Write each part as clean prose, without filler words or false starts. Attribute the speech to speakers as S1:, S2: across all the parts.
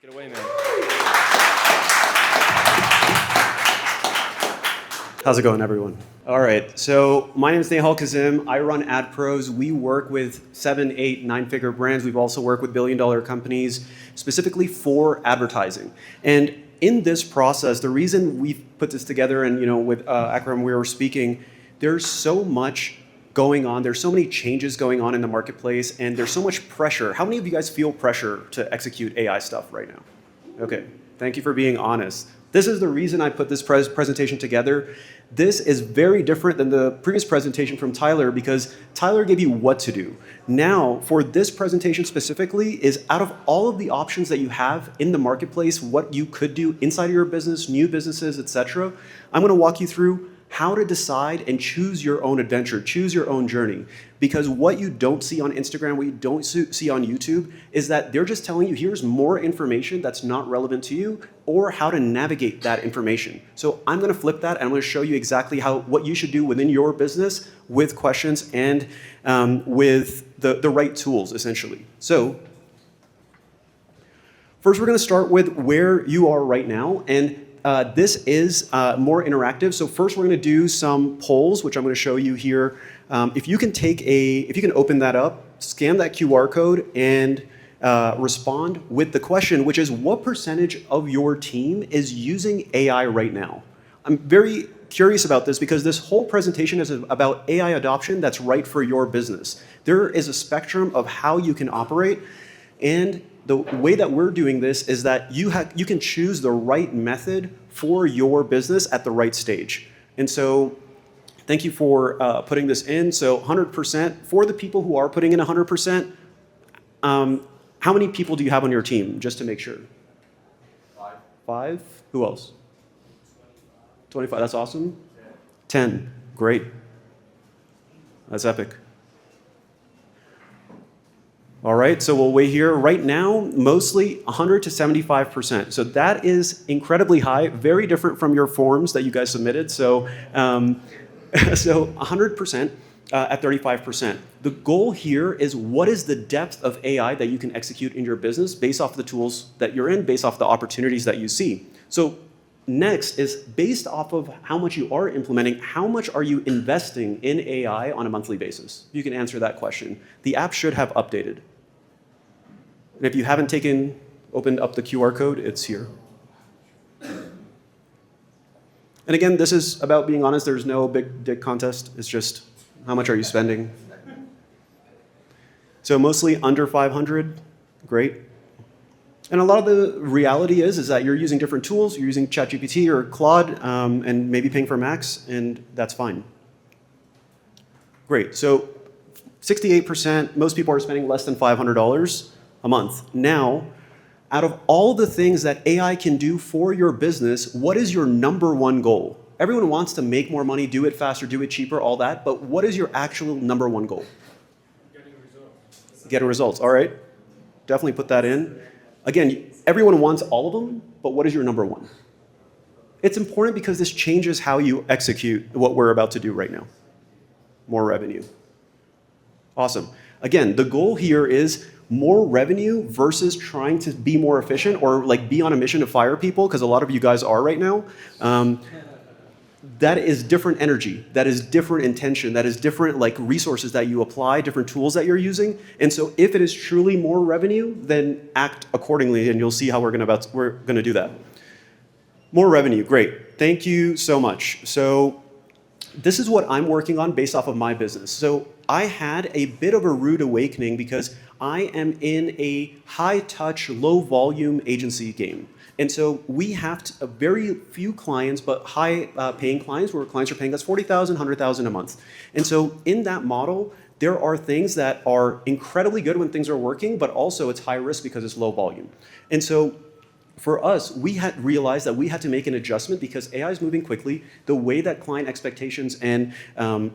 S1: Take it away, man.
S2: How's it going, everyone? All right, so my name is Nehal Kazim. I run AdPros. We work with 7, 8, 9-figure brands. We've also worked with billion-dollar companies specifically for advertising. And in this process, the reason we've put this together, and with Akram we were speaking, there's so much going on. There's so many changes going on in the marketplace, and there's so much pressure. How many of you guys feel pressure to execute AI stuff right now? Okay, thank you for being honest. This is the reason I put this presentation together. This is very different than the previous presentation from Tyler because Tyler gave you what to do. Now, for this presentation specifically, is out of all of the options that you have in the marketplace, what you could do inside of your business, new businesses, etc., I'm gonna walk you through how to decide and choose your own adventure, choose your own journey. Because what you don't see on Instagram, what you don't see on YouTube, is that they're just telling you, here's more information that's not relevant to you, or how to navigate that information. So I'm gonna flip that, and I'm gonna show you exactly what you should do within your business with questions and with the right tools, essentially. So first, we're gonna start with where you are right now, and this is more interactive. So first we're gonna do some polls, which I'm gonna show you here. If you can open that up, scan that QR code and respond with the question, which is what percentage of your team is using AI right now? I'm very curious about this because this whole presentation is about AI adoption that's right for your business. There is a spectrum of how you can operate, and the way that we're doing this is that you can choose the right method for your business at the right stage. And so thank you for putting this in. So 100%, for the people who are putting in 100%, how many people do you have on your team, just to make sure?
S3: 5.
S2: 5? Who else? 25, that's awesome. 10, great. That's epic. All right, so we'll wait here. Right now, mostly 100 to 75%. So that is incredibly high, very different from your forms that you guys submitted. So, so 100% at 35%. The goal here is what is the depth of AI that you can execute in your business based off the tools that you're in, based off the opportunities that you see. So next is based off of how much you are implementing, how much are you investing in AI on a monthly basis? You can answer that question. The app should have updated. And if you haven't opened up the QR code, it's here. And again, this is about being honest. There's no big dick contest. It's just how much are you spending? So mostly under 500, great. And a lot of the reality is that you're using different tools. You're using ChatGPT or Claude and maybe paying for Max, and that's fine. Great, so 68%, most people are spending less than $500 a month. Now, out of all the things that AI can do for your business, what is your number one goal? Everyone wants to make more money, do it faster, do it cheaper, all that, but what is your actual number one goal?
S3: Getting results.
S2: Getting results, all right. Definitely put that in. Again, everyone wants all of them, but what is your number one? It's important because this changes how you execute what we're about to do right now. More revenue. Awesome. Again, the goal here is more revenue versus trying to be more efficient or like be on a mission to fire people, because a lot of you guys are right now. That is different energy, that is different intention, that is different like resources that you apply, different tools that you're using. And so if it is truly more revenue, then act accordingly, and you'll see how we're gonna do that. More revenue, great. Thank you so much. So this is what I'm working on based off of my business. So I had a bit of a rude awakening because I am in a high-touch, low-volume agency game. And so we have a very few clients, but high-paying clients, where clients are paying us $40,000, $100,000 a month. And so in that model, there are things that are incredibly good when things are working, but also it's high risk because it's low volume. And so for us, we had realized that we had to make an adjustment because AI is moving quickly. The way that client expectations and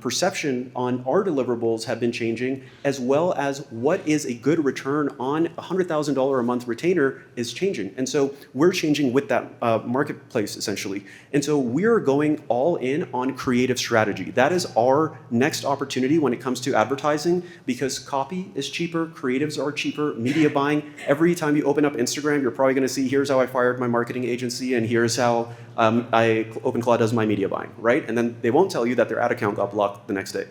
S2: perception on our deliverables have been changing, as well as what is a good return on a $100,000 a month retainer is changing. And so we're changing with that marketplace, essentially. And so we're going all in on creative strategy. That is our next opportunity when it comes to advertising, because copy is cheaper, creatives are cheaper, media buying. Every time you open up Instagram, you're probably going to see, here's how I fired my marketing agency, and here's how OpenClaw does my media buying, right? And then they won't tell you that their ad account got blocked the next day.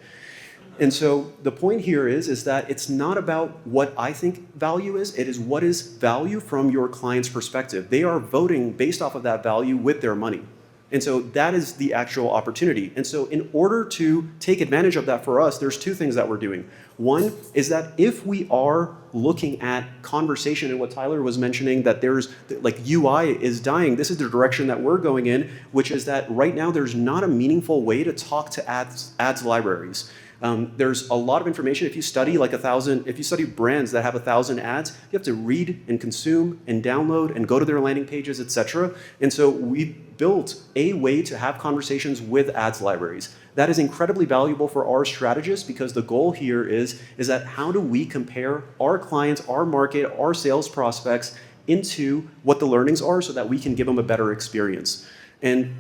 S2: And so the point here is that it's not about what I think value is, it is what is value from your client's perspective. They are voting based off of that value with their money. And so that is the actual opportunity. And so in order to take advantage of that for us, there's two things that we're doing. One is that if we are looking at conversation and what Tyler was mentioning, that there's like UI is dying, this is the direction that we're going in, which is that right now there's not a meaningful way to talk to ads libraries. There's a lot of information. If you study if you study brands that have 1,000 ads, you have to read and consume and download and go to their landing pages, etc. And so we built a way to have conversations with ads libraries. That is incredibly valuable for our strategists, because the goal here is that how do we compare our clients, our market, our sales prospects into what the learnings are so that we can give them a better experience. And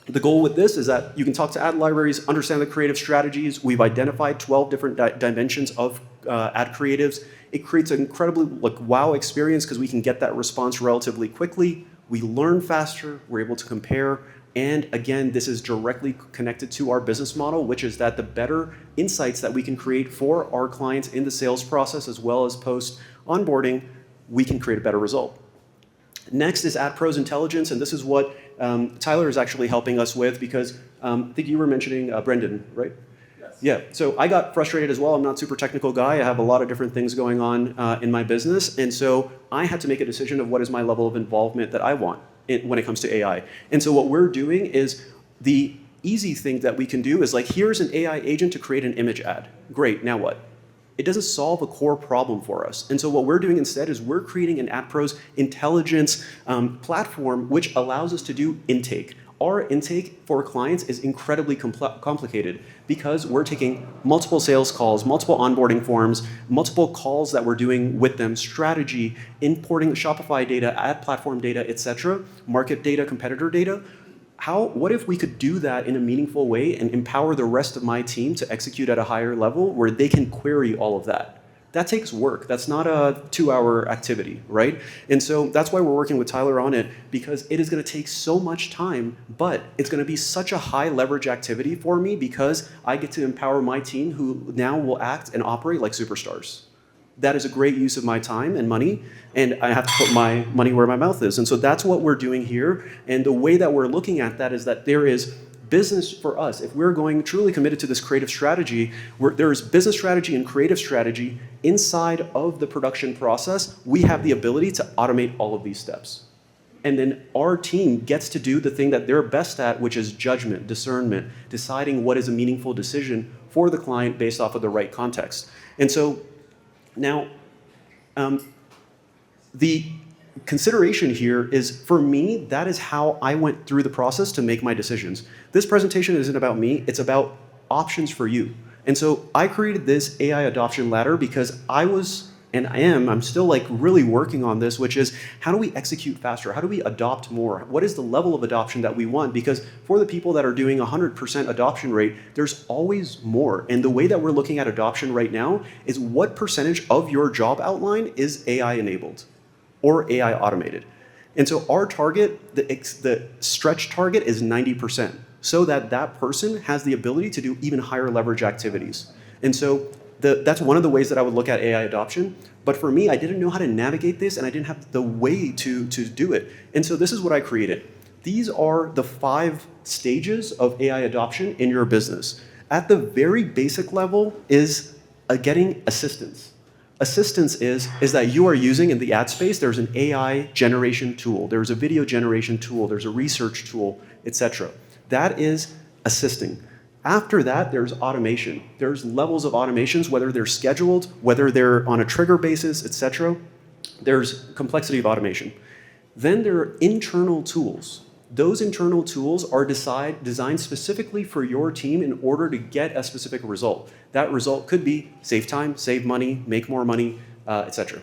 S2: the goal with this is that you can talk to ad libraries, understand the creative strategies. We've identified 12 different dimensions of ad creatives. It creates an incredibly wow experience because we can get that response relatively quickly. We learn faster, we're able to compare. And again, this is directly connected to our business model, which is that the better insights that we can create for our clients in the sales process as well as post onboarding, we can create a better result. Next is AdPro's intelligence, and this is what Tyler is actually helping us with, because I think you were mentioning Brendan, right?
S3: Yes.
S2: Yeah, so I got frustrated as well. I'm not a super technical guy. I have a lot of different things going on in my business, and so I had to make a decision of what is my level of involvement that I want when it comes to AI. And so what we're doing is the easy thing that we can do is like, here's an AI agent to create an image ad. Great, now what? It doesn't solve a core problem for us. And so what we're doing instead is we're creating an AdPro's intelligence platform, which allows us to do intake. Our intake for clients is incredibly complicated because we're taking multiple sales calls, multiple onboarding forms, multiple calls that we're doing with them, strategy, importing Shopify data, ad platform data, etc., market data, competitor data. What if we could do that in a meaningful way and empower the rest of my team to execute at a higher level where they can query all of that? That takes work. That's not a 2-hour activity, right? And so that's why we're working with Tyler on it, because it is going to take so much time, but it's going to be such a high leverage activity for me because I get to empower my team who now will act and operate like superstars. That is a great use of my time and money, and I have to put my money where my mouth is. And so that's what we're doing here. And the way that we're looking at that is that there is business for us. If we're going truly committed to this creative strategy, there is business strategy and creative strategy inside of the production process. We have the ability to automate all of these steps. And then our team gets to do the thing that they're best at, which is judgment, discernment, deciding what is a meaningful decision for the client based off of the right context. And so now, the consideration here is, for me, that is how I went through the process to make my decisions. This presentation isn't about me, it's about options for you. And so I created this AI adoption ladder because I'm still really working on this, which is how do we execute faster? How do we adopt more? What is the level of adoption that we want? Because for the people that are doing 100% adoption rate, there's always more. And the way that we're looking at adoption right now is what percentage of your job outline is AI enabled or AI automated. And so our target, the stretch target is 90%, so that that person has the ability to do even higher leverage activities. And so that's one of the ways that I would look at AI adoption. But for me, I didn't know how to navigate this, and I didn't have the way to do it. And so this is what I created. These are the 5 stages of AI adoption in your business. At the very basic level is getting assistance. Assistance is that you are using in the ad space, there's an AI generation tool, there's a video generation tool, there's a research tool, etc. That is assisting. After that, there's automation. There's levels of automations, whether they're scheduled, whether they're on a trigger basis, etc. There's complexity of automation. Then there are internal tools. Those internal tools are designed specifically for your team in order to get a specific result. That result could be save time, save money, make more money, etc.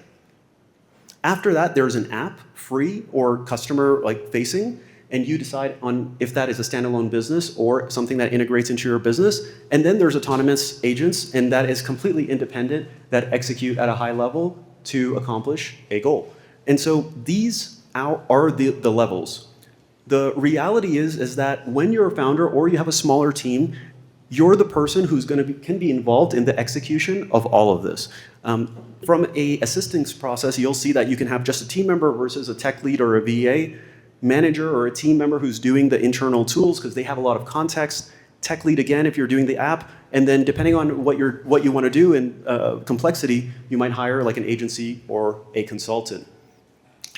S2: After that, there's an app, free or customer facing, and you decide on if that is a standalone business or something that integrates into your business. And then there's autonomous agents, and that is completely independent, that execute at a high level to accomplish a goal. And so these are the levels. The reality is that when you're a founder or you have a smaller team, you're the person who's can be involved in the execution of all of this. From a assistance process, you'll see that you can have just a team member versus a tech lead or a VA, manager or a team member who's doing the internal tools because they have a lot of context, tech lead again if you're doing the app, and then depending on what you want to do in complexity, you might hire like an agency or a consultant.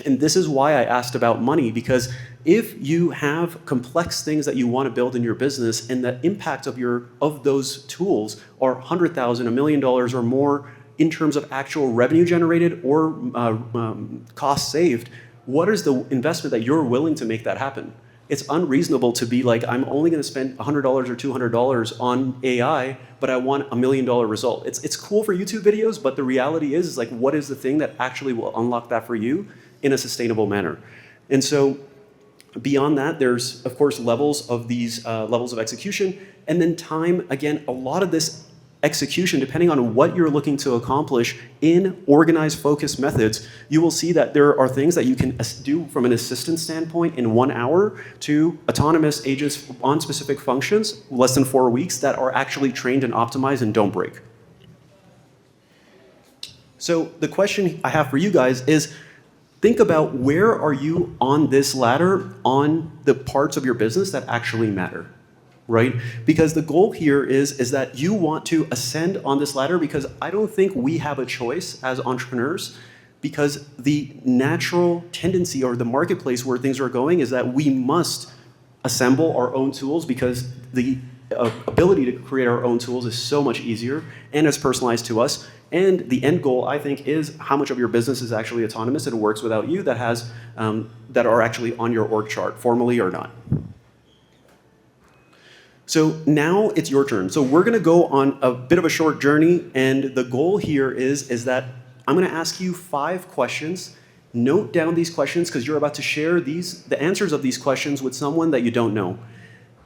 S2: And this is why I asked about money, because if you have complex things that you want to build in your business and the impact of those tools are $100,000, $1 million or more in terms of actual revenue generated or cost saved, what is the investment that you're willing to make that happen? It's unreasonable to be like, I'm only going to spend $100 or $200 on AI, but I want $1 million result. It's cool for YouTube videos, but the reality is like, what is the thing that actually will unlock that for you in a sustainable manner? And so beyond that, there's, of course, levels of these levels of execution. And then time, again, a lot of this execution, depending on what you're looking to accomplish in organized, focused methods, you will see that there are things that you can do from an assistant standpoint in 1 hour to autonomous agents on specific functions, less than 4 weeks, that are actually trained and optimized and don't break. So the question I have for you guys is, think about where are you on this ladder on the parts of your business that actually matter, right? Because the goal here is that you want to ascend on this ladder, because I don't think we have a choice as entrepreneurs, because the natural tendency or the marketplace where things are going is that we must assemble our own tools, because the ability to create our own tools is so much easier and is personalized to us. And the end goal, I think, is how much of your business is actually autonomous and works without you, that has that are actually on your org chart, formally or not. So now it's your turn. So we're going to go on a bit of a short journey, and the goal here is that I'm going to ask you 5 questions. Note down these questions, because you're about to share the answers of these questions with someone that you don't know.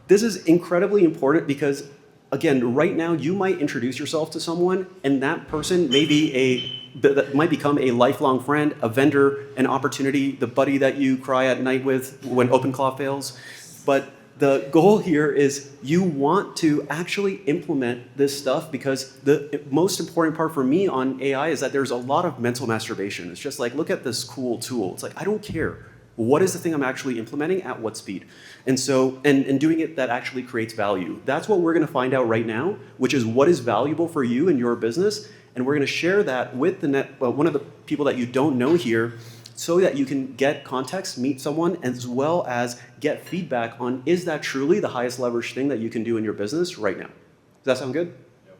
S2: This is incredibly important because, again, right now you might introduce yourself to someone, and that person that might become a lifelong friend, a vendor, an opportunity, the buddy that you cry at night with when OpenClaw fails. But the goal here is you want to actually implement this stuff, because the most important part for me on AI is that there's a lot of mental masturbation. It's just like, look at this cool tool. It's like, I don't care. What is the thing I'm actually implementing at what speed? And so, and doing it that actually creates value. That's what we're going to find out right now, which is what is valuable for you and your business. And we're going to share that with one of the people that you don't know here, so that you can get context, meet someone, as well as get feedback on, is that truly the highest leverage thing that you can do in your business right now? Does that sound good?
S3: Yep.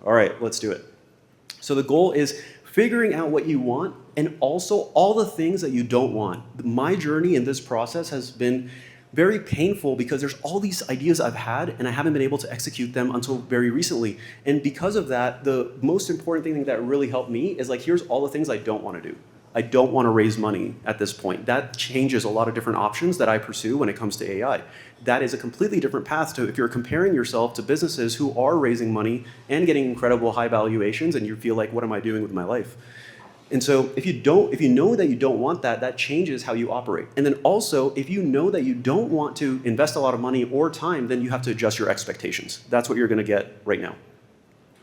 S2: All right, let's do it. So the goal is figuring out what you want, and also all the things that you don't want. My journey in this process has been very painful, because there's all these ideas I've had and I haven't been able to execute them until very recently. And because of that, the most important thing that really helped me is like, here's all the things I don't want to do. I don't want to raise money at this point. That changes a lot of different options that I pursue when it comes to AI. That is a completely different path to if you're comparing yourself to businesses who are raising money and getting incredible high valuations, and you feel like, what am I doing with my life? And so if you know that you don't want that, that changes how you operate. And then also, if you know that you don't want to invest a lot of money or time, then you have to adjust your expectations. That's what you're going to get right now.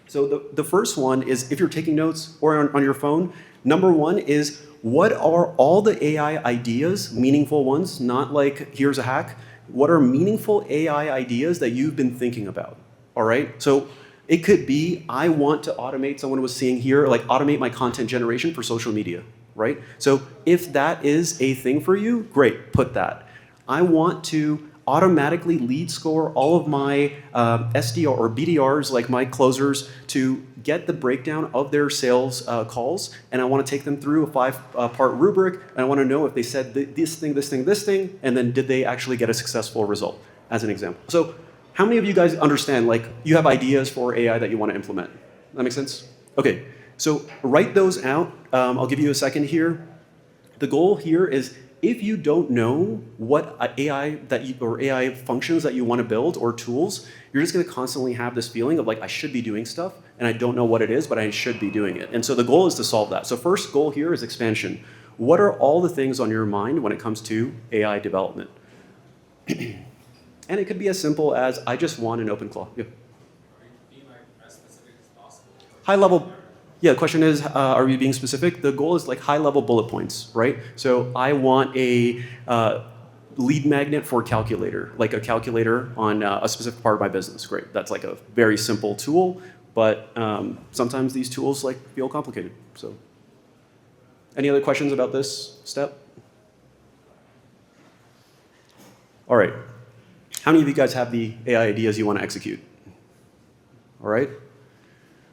S2: So the first one is, if you're taking notes or on your phone, number 1 is, what are all the AI ideas, meaningful ones, not like here's a hack, what are meaningful AI ideas that you've been thinking about? All right, so it could be, I want to automate, someone was seeing here, like automate my content generation for social media, right? So if that is a thing for you, great, put that. I want to automatically lead score all of my SDR or BDRs, like my closers, to get the breakdown of their sales calls, and I want to take them through a 5-part rubric, and I want to know if they said this thing, this thing, this thing, and then did they actually get a successful result, as an example. So how many of you guys understand, like, you have ideas for AI that you want to implement? That make sense? Okay, so write those out. I'll give you a second here. The goal here is, if you don't know what AI or AI functions that you want to build or tools, you're just going to constantly have this feeling of like, I should be doing stuff and I don't know what it is, but I should be doing it. And so the goal is to solve that. So first goal here is expansion. What are all the things on your mind when it comes to AI development? And it could be as simple as, I just want an open claw. Yeah.
S3: Being like as specific as possible.
S2: High level. Yeah, the question is, are we being specific? The goal is like high level bullet points, right? So I want a lead magnet for calculator, like a calculator on a specific part of my business. Great, that's like a very simple tool, but sometimes these tools like feel complicated. So, any other questions about this step? All right, how many of you guys have the AI ideas you want to execute? All right.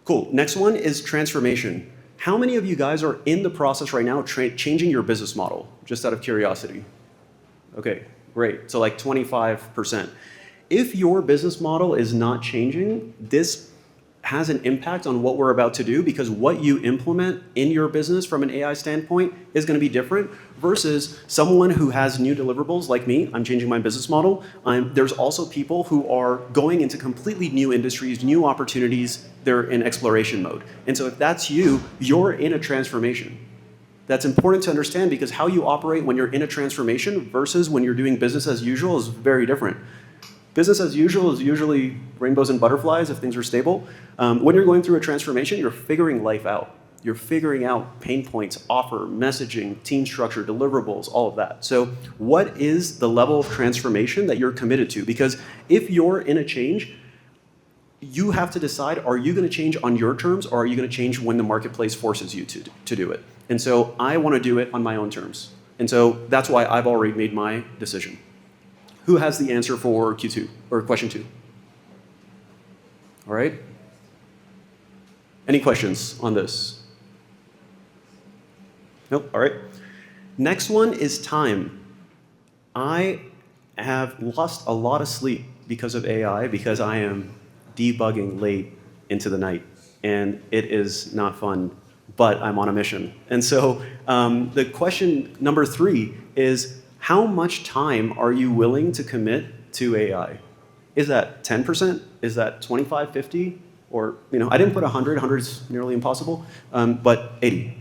S2: Cool. Next one is transformation. How many of you guys are in the process right now changing your business model, just out of curiosity? Okay, great. So like 25%. If your business model is not changing, this has an impact on what we're about to do, because what you implement in your business from an AI standpoint is going to be different versus someone who has new deliverables like me. I'm changing my business model. There's also people who are going into completely new industries, new opportunities. They're in exploration mode. And so if that's you, you're in a transformation. That's important to understand, because how you operate when you're in a transformation versus when you're doing business as usual is very different. Business as usual is usually rainbows and butterflies if things are stable. When you're going through a transformation, you're figuring life out. You're figuring out pain points, offer, messaging, team structure, deliverables, all of that. So what is the level of transformation that you're committed to? Because if you're in a change, you have to decide, are you going to change on your terms, or are you going to change when the marketplace forces you to do it? And so I want to do it on my own terms. And so that's why I've already made my decision. Who has the answer for Q2, or question 2? All right. Any questions on this? Nope. All right. Next one is time. I have lost a lot of sleep because of AI, because I am debugging late into the night, and it is not fun, but I'm on a mission. And so the question number 3 is, how much time are you willing to commit to AI? Is that 10%? Is that 25, 50? Or, I didn't put 100. 100 is nearly impossible, but 80.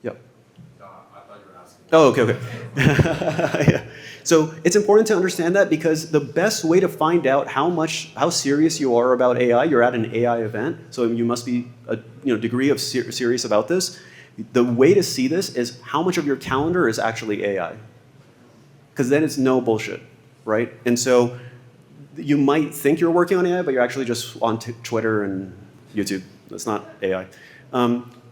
S2: Yep.
S3: I thought you were asking.
S2: Oh, okay. Yeah. So it's important to understand that, because the best way to find out how serious you are about AI, you're at an AI event, so you must be a degree of serious about this. The way to see this is how much of your calendar is actually AI. Because then it's no bullshit, right? And so you might think you're working on AI, but you're actually just on Twitter and YouTube. That's not AI.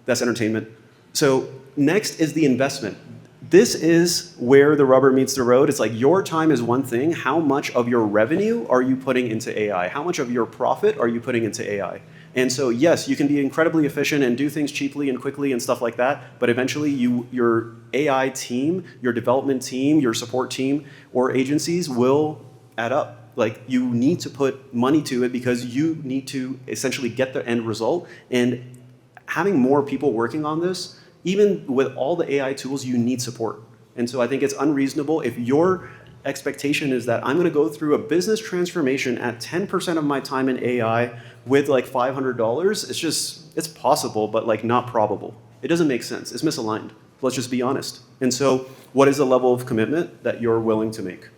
S2: That's entertainment. So next is the investment. This is where the rubber meets the road. It's like, your time is one thing. How much of your revenue are you putting into AI? How much of your profit are you putting into AI? And so, yes, you can be incredibly efficient and do things cheaply and quickly and stuff like that, but eventually your AI team, your development team, your support team, or agencies will add up. Like, you need to put money to it, because you need to essentially get the end result. And having more people working on this, even with all the AI tools, you need support. And so I think it's unreasonable if your expectation is that I'm going to go through a business transformation at 10% of my time in AI with like $500. It's possible, but like not probable. It doesn't make sense. It's misaligned. Let's just be honest. And so what is the level of commitment that you're willing to make?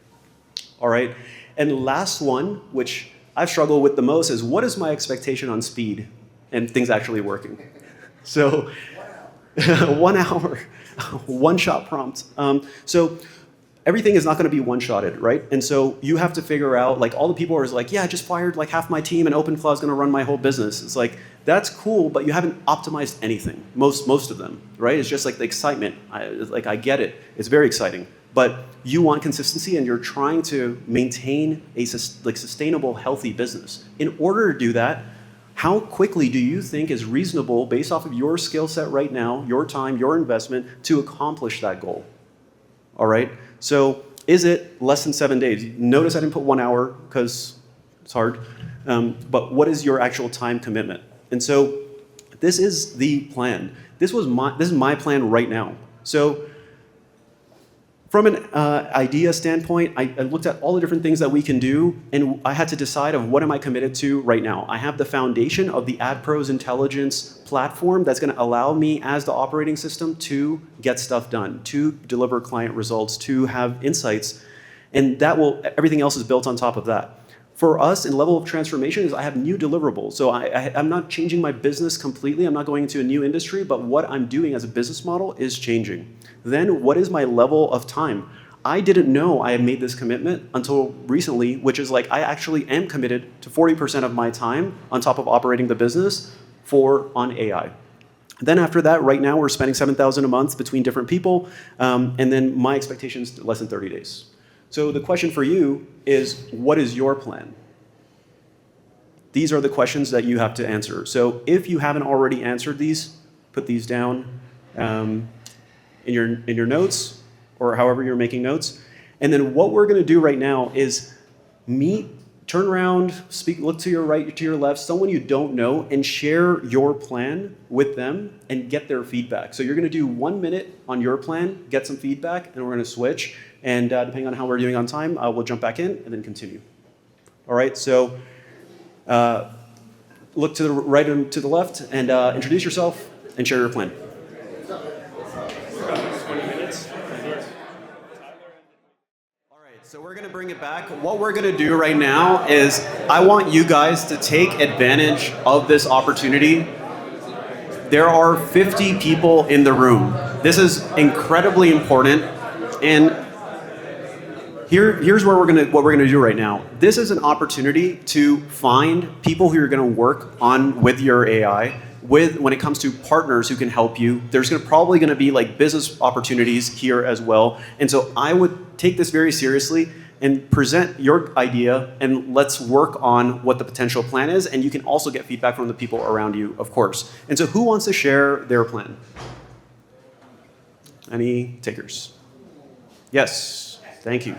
S2: All right. And last one, which I've struggled with the most, is what is my expectation on speed and things actually working? So 1 hour, one-shot prompt. So everything is not going to be one-shotted, right? And so you have to figure out, like, all the people are like, yeah, I just fired like half my team and OpenCloud is going to run my whole business. It's like, that's cool, but you haven't optimized anything, most of them, right? It's just like the excitement. I get it. It's very exciting. but you want consistency and you're trying to maintain a sustainable, healthy business. In order to do that, how quickly do you think is reasonable based off of your skill set right now, your time, your investment to accomplish that goal? All right, so is it less than 7 days? Notice I didn't put 1 hour because it's hard, but what is your actual time commitment? And so this is the plan. This is my plan right now. So from an idea standpoint, I looked at all the different things that we can do, and I had to decide of what am I committed to right now. I have the foundation of the AdPros intelligence platform that's going to allow me as the operating system to get stuff done, to deliver client results, to have insights, and everything else is built on top of that. For us, in level of transformation, is I have new deliverables. So I'm not changing my business completely. I'm not going into a new industry, but what I'm doing as a business model is changing. Then what is my level of time? I didn't know I had made this commitment until recently, which is like I actually am committed to 40% of my time on top of operating the business on AI. Then after that, right now we're spending $7,000 a month between different people, and then my expectation is less than 30 days. So the question for you is, what is your plan? These are the questions that you have to answer. So if you haven't already answered these, put these down in your notes or however you're making notes. And then what we're going to do right now is turn around, look to your right, to your left, someone you don't know, and share your plan with them and get their feedback. So you're going to do 1 minute on your plan, get some feedback, and we're going to switch. And depending on how we're doing on time, we'll jump back in and then continue. All right, so look to the right and to the left and introduce yourself and share your plan. 20 minutes. All right, so we're going to bring it back. What we're going to do right now is I want you guys to take advantage of this opportunity. There are 50 people in the room. This is incredibly important. And here's what we're gonna do right now. This is an opportunity to find people who you're gonna work on with your AI, when it comes to partners who can help you. There's probably gonna be like business opportunities here as well. And so I would take this very seriously and present your idea, and let's work on what the potential plan is. And you can also get feedback from the people around you, of course. And so who wants to share their plan? Any takers? Yes, thank you.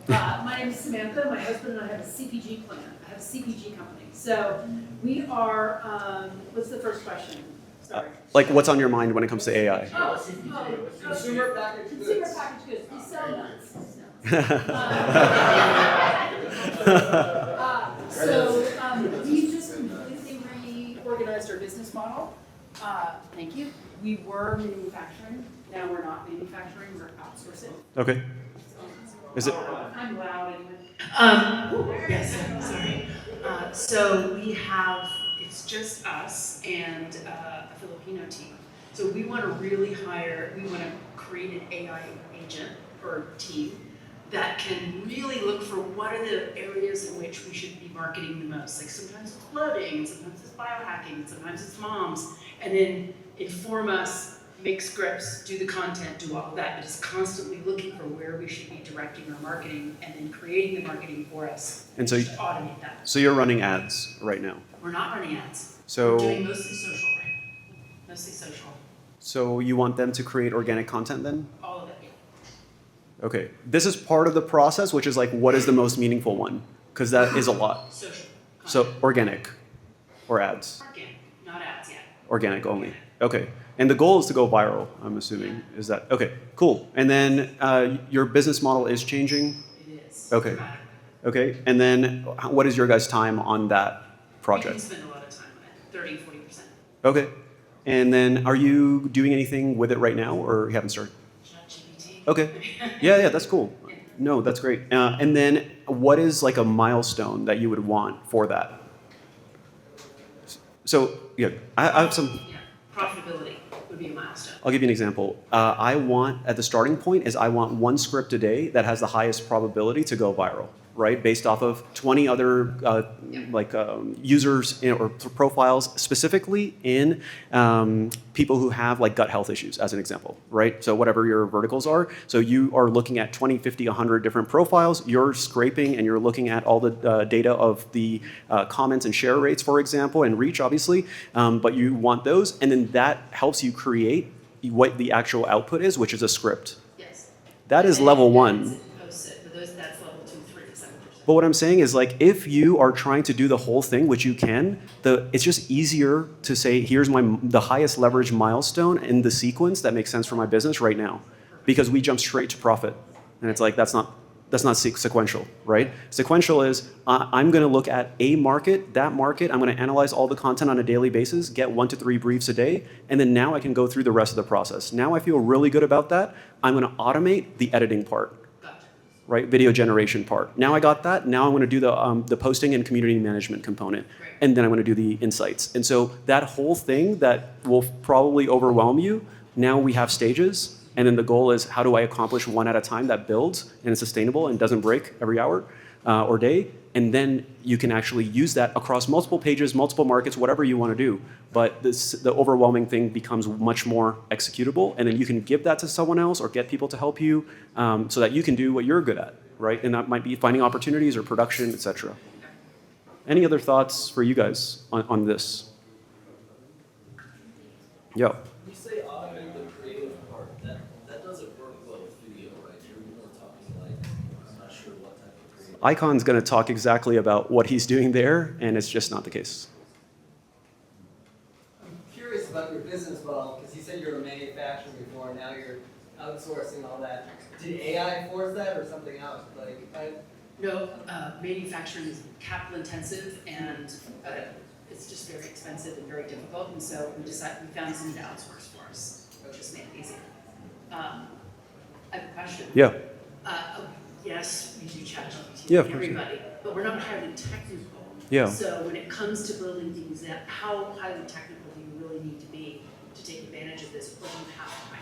S1: My name is Samantha. My husband and I have a CPG plan. I have a CPG company. So we are, what's the first question? Sorry.
S2: Like what's on your mind when it comes to AI?
S1: Consumer packaged goods. Consumer packaged goods. We sell nuts. We just completely reorganized our business model. Thank you. We were manufacturing. Now we're not manufacturing. We're outsourcing.
S2: Okay. Is it?
S1: I'm loud anyway.
S4: Yes, sorry. So we have, it's just us and a Filipino team. So we want to really we want to create an AI agent or team that can really look for what are the areas in which we should be marketing the most. Like sometimes it's clothing, sometimes it's biohacking, sometimes it's moms, and then inform us, make scripts, do the content, do all of that, but it's constantly looking for where we should be directing our marketing and then creating the marketing for us.
S2: And so
S4: we should automate that.
S2: So you're running ads right now?
S4: We're not running ads.
S2: So
S4: we're doing mostly social right now. Mostly social.
S2: So you want them to create organic content then?
S4: All of it, yeah.
S2: Okay. This is part of the process, which is like, what is the most meaningful one? Because that is a lot.
S4: Social. Content.
S2: So organic or ads?
S4: Organic, not ads yet.
S2: Organic only. Okay. And the goal is to go viral, I'm assuming. Is that, okay, cool. And then your business model is changing?
S4: It is.
S2: Okay. Okay. And then what is your guys' time on that project?
S4: We can spend a lot of time on it, 30-40%.
S2: Okay. And then are you doing anything with it right now or you haven't started?
S4: ChatGPT.
S2: Okay. Yeah, that's cool. No, that's great. And then what is like a milestone that you would want for that? So, yeah, I have some...
S4: Yeah, profitability would be a milestone.
S2: I'll give you an example. I want, at the starting point, I want one script a day that has the highest probability to go viral. right? Based off of 20 other users or profiles, specifically in people who have like gut health issues, as an example, right? So whatever your verticals are. So you are looking at 20, 50, 100 different profiles. You're scraping and you're looking at all the data of the comments and share rates, for example, and reach, obviously. But you want those, and then that helps you create what the actual output is, which is a script.
S4: Yes.
S2: That is
S4: And
S2: level
S4: then
S2: one.
S4: it posts it, but that's level 2, 3, 7%.
S2: But what I'm saying is, like, if you are trying to do the whole thing, which you can, it's just easier to say, here's the highest leverage milestone in the sequence that makes sense for my business right now, because we jump straight to profit, and it's like that's not sequential, right? Sequential is I'm going to look at a market, that market. I'm going to analyze all the content on a daily basis, get 1 to 3 briefs a day, and then now I can go through the rest of the process. Now I feel really good about that. I'm going to automate the editing part. Right, video generation part. Now I got that. Now I'm going to do the posting and community management component, and then I'm going to do the insights. And so that whole thing that will probably overwhelm you. Now we have stages, and then the goal is how do I accomplish one at a time that builds and is sustainable and doesn't break every hour or day, and then you can actually use that across multiple pages, multiple markets, whatever you want to do. But the overwhelming thing becomes much more executable, and then you can give that to someone else or get people to help you so that you can do what you're good at, right? And that might be finding opportunities or production, etc. Any other thoughts for you guys on this? Yeah.
S5: You say automate the creative part. That doesn't work well with video, right? You're more talking like, I'm not sure what type of creative.
S2: Icon's going to talk exactly about what he's doing there, and it's just not the case.
S6: I'm curious about your business model, because you said you were manufacturing before, now you're outsourcing all that. Did AI force that or something else?
S4: No, manufacturing is capital intensive, and it's just very expensive and very difficult, and so we found someone to outsource for us, just make it easier. I have a question.
S2: Yeah.
S4: Yes, we do ChatGPT
S2: Yeah,
S4: for everybody, but we're not highly technical.
S2: Yeah.
S4: So when it comes to building things, how highly technical do you really need to be to take advantage of this, or do you have to hire?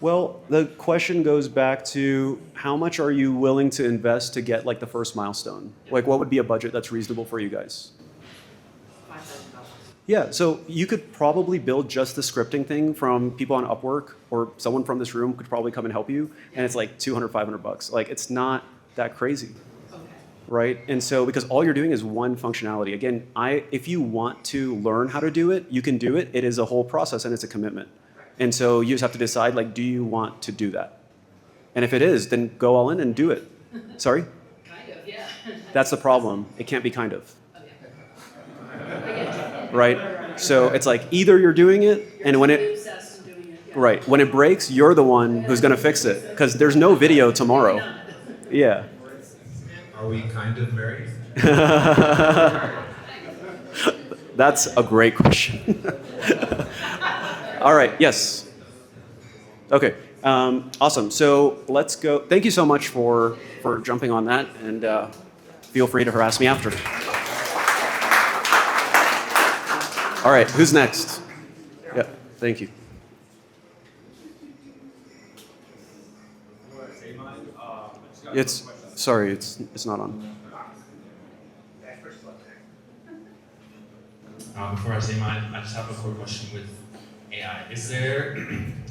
S2: Well, the question goes back to how much are you willing to invest to get like the first milestone? Like what would be a budget that's reasonable for you guys?
S4: $5,000.
S2: Yeah, so you could probably build just the scripting thing from people on Upwork, or someone from this room could probably come and help you, and it's like $200, $500. Like it's not that crazy.
S4: Okay.
S2: Right? And so because all you're doing is one functionality. Again, if you want to learn how to do it, you can do it. It is a whole process and it's a commitment. And so you just have to decide, like, do you want to do that? And if it is, then go all in and do it. Sorry?
S4: Kind of, yeah.
S2: That's the problem. It can't be kind of.
S4: Okay.
S2: Right? So it's like either you're doing it, and when it
S4: Obsessed in doing it, yeah.
S2: right, when it breaks, you're the one who's going to fix it because there's no video tomorrow. Yeah.
S3: Are we kind of married?
S2: That's a great question. All right, yes. Okay, awesome. So let's go. Thank you so much for jumping on that, and feel free to harass me after. All right, who's next? Yeah, thank you. Sorry, it's not on.
S7: Before I say mine, I just have a quick question with AI.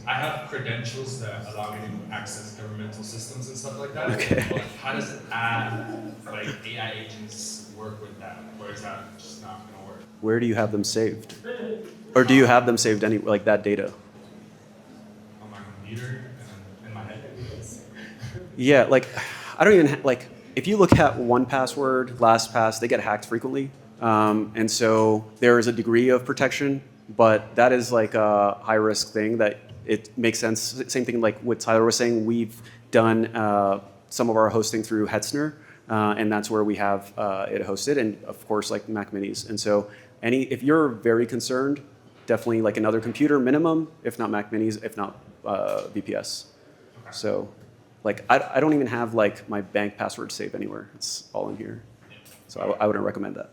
S7: I have credentials that allow me to access governmental systems and stuff like that.
S2: Okay.
S7: But how does AI agents work with that? Or is that just not going to work?
S2: Where do you have them saved? Or do you have them saved like that data?
S7: On my computer and in my head?
S2: Yeah, like I don't even like if you look at 1Password, LastPass, they get hacked frequently. And so there is a degree of protection, but that is like a high risk thing that it makes sense. Same thing like what Tyler was saying, we've done some of our hosting through Hetzner, and that's where we have it hosted, and of course like Mac Minis. And so if you're very concerned, definitely like another computer minimum, if not Mac Minis, if not VPS. Okay. So like I don't even have like my bank password saved anywhere. It's all in here. So I wouldn't recommend that.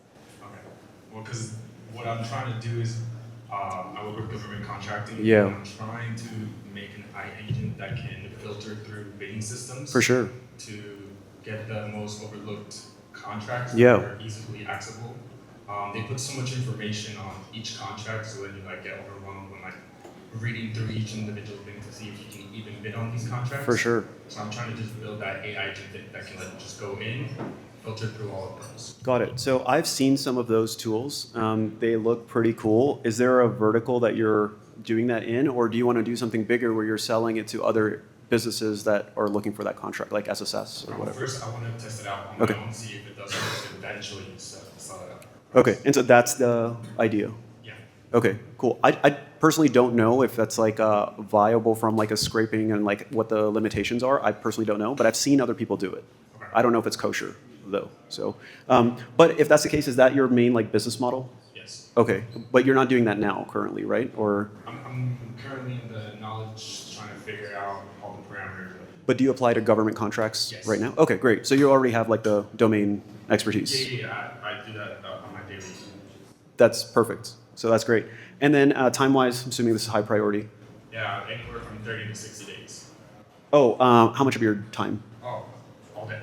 S7: Well, because what I'm trying to do is, I work with government contracting.
S2: Yeah.
S7: And I'm trying to make an AI agent that can filter through bidding systems.
S2: For sure.
S7: To get the most overlooked contracts
S2: Yeah.
S7: that are easily accessible. They put so much information on each contract, so then you like get overwhelmed when like reading through each individual thing to see if you can even bid on these contracts.
S2: For sure.
S7: So I'm trying to just build that AI agent that can like just go in, filter through all of those.
S2: Got it. So I've seen some of those tools. They look pretty cool. Is there a vertical that you're doing that in, or do you want to do something bigger where you're selling it to other businesses that are looking for that contract, like SSS or whatever?
S7: First, I want to test it out on
S2: Okay.
S7: my own, see if it does work, eventually sell it up.
S2: Okay, and so that's the idea.
S7: Yeah.
S2: Okay, cool. I personally don't know if that's like viable from like a scraping and like what the limitations are. I personally don't know, but I've seen other people do it.
S7: Okay.
S2: I don't know if it's kosher though. So, but if that's the case, is that your main like business model?
S7: Yes.
S2: Okay, but you're not doing that now currently, right? Or
S7: I'm currently in the knowledge trying to figure out all the parameters of it.
S2: but do you apply to government contracts
S7: Yes.
S2: right now? Okay, great. So you already have like the domain expertise.
S7: Yeah, I do that on my daily.
S2: That's perfect. So that's great. And then time-wise, I'm assuming this is high priority.
S7: Yeah, anywhere from 30 to 60 days.
S2: Oh, how much of your time?
S7: Oh, all day.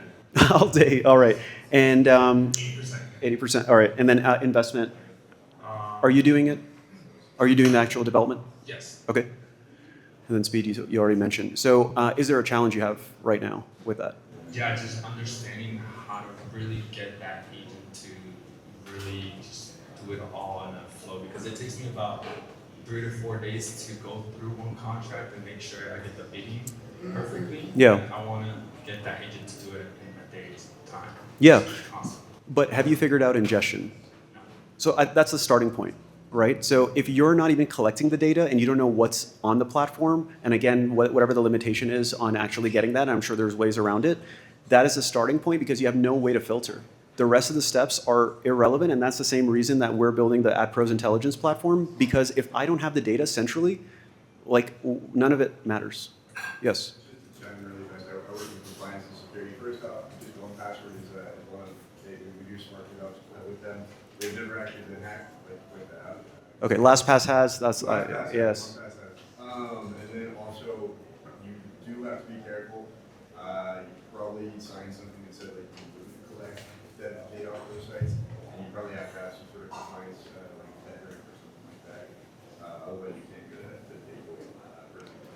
S2: All day. All right. And
S7: 80%.
S2: 80%. All right. And then investment. Are you doing it? Are you doing the actual development?
S7: Yes.
S2: Okay. And then speed, you already mentioned. So is there a challenge you have right now with that?
S7: Yeah, just understanding how to really get that agent to really just do it all in a flow, because it takes me about 3 to 4 days to go through one contract and make sure I get the bidding perfectly.
S2: Yeah.
S7: And I want to get that agent to do it in a day's time.
S2: Yeah.
S7: Awesome.
S2: But have you figured out ingestion? So that's the starting point, right? So if you're not even collecting the data and you don't know what's on the platform, and again, whatever the limitation is on actually getting that, and I'm sure there's ways around it, that is the starting point because you have no way to filter. The rest of the steps are irrelevant, and that's the same reason that we're building the AdPros intelligence platform, because if I don't have the data centrally, like none of it matters. Yes?
S8: I'm really fast. I work in compliance and security. First off, just one password is one of we do smart enough with them. They've never actually been hacked like that.
S2: Okay, LastPass has, that's,
S8: LastPass,
S2: yes.
S8: LastPass has. And then also, you do have to be careful. You probably sign something that said like you wouldn't collect that data off those sites, and you probably have to have some sort of compliance like FedRAMP or something like that. Otherwise, you can't go to the data version of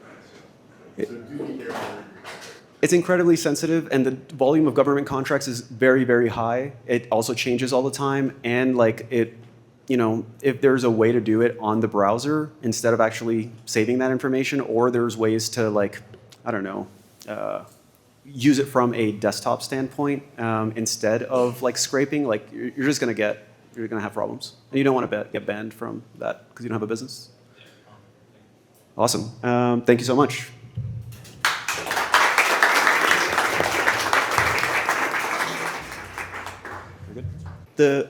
S8: that. So do be careful.
S2: It's incredibly sensitive, and the volume of government contracts is very, very high. It also changes all the time, and like it, you know, if there's a way to do it on the browser instead of actually saving that information, or there's ways to like, I don't know, use it from a desktop standpoint instead of like scraping, like you're just gonna have problems, and you don't want to get banned from that because you don't have a business. Awesome. Thank you so much. The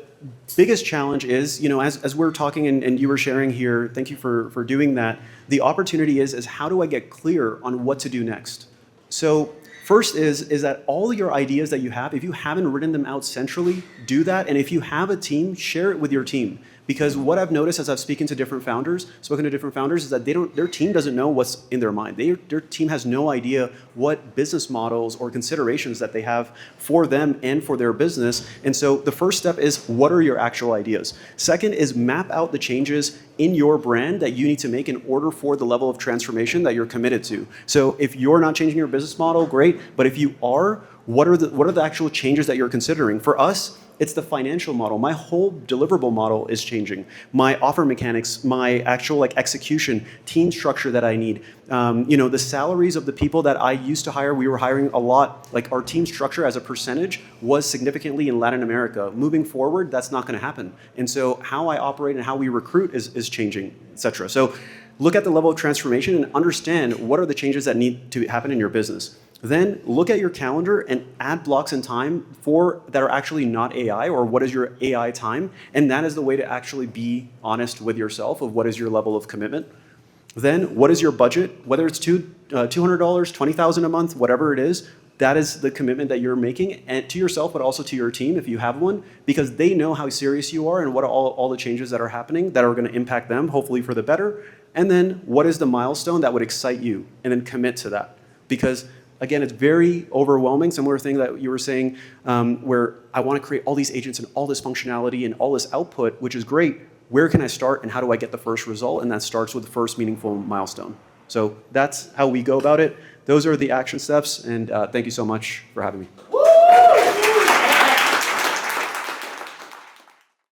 S2: biggest challenge is, you know, as we're talking and you were sharing here, thank you for doing that. The opportunity is how do I get clear on what to do next? So first is that all your ideas that you have, if you haven't written them out centrally, do that. And if you have a team, share it with your team. Because what I've noticed as I've spoken to different founders is that their team doesn't know what's in their mind. Their team has no idea what business models or considerations that they have for them and for their business. And so the first step is, what are your actual ideas? Second is map out the changes in your brand that you need to make in order for the level of transformation that you're committed to. So if you're not changing your business model, great. But if you are, what are the actual changes that you're considering? For us, it's the financial model. My whole deliverable model is changing. My offer mechanics, my actual like execution, team structure that I need. You know, the salaries of the people that I used to hire, we were hiring a lot. Like our team structure as a percentage was significantly in Latin America. Moving forward, that's not going to happen. And so how I operate and how we recruit is changing, et cetera. So look at the level of transformation and understand what are the changes that need to happen in your business. Then look at your calendar and add blocks in time that are actually not AI, or what is your AI time, and that is the way to actually be honest with yourself of what is your level of commitment. Then what is your budget, whether it's $200, $20,000 a month, whatever it is, that is the commitment that you're making, and to yourself, but also to your team if you have one, because they know how serious you are and what are all the changes that are happening that are going to impact them, hopefully for the better. And then what is the milestone that would excite you, and then commit to that. Because again, it's very overwhelming, similar thing that you were saying, where I want to create all these agents and all this functionality and all this output, which is great. Where can I start and how do I get the first result? And that starts with the first meaningful milestone. So that's how we go about it. Those are the action steps, and thank you so much for having me.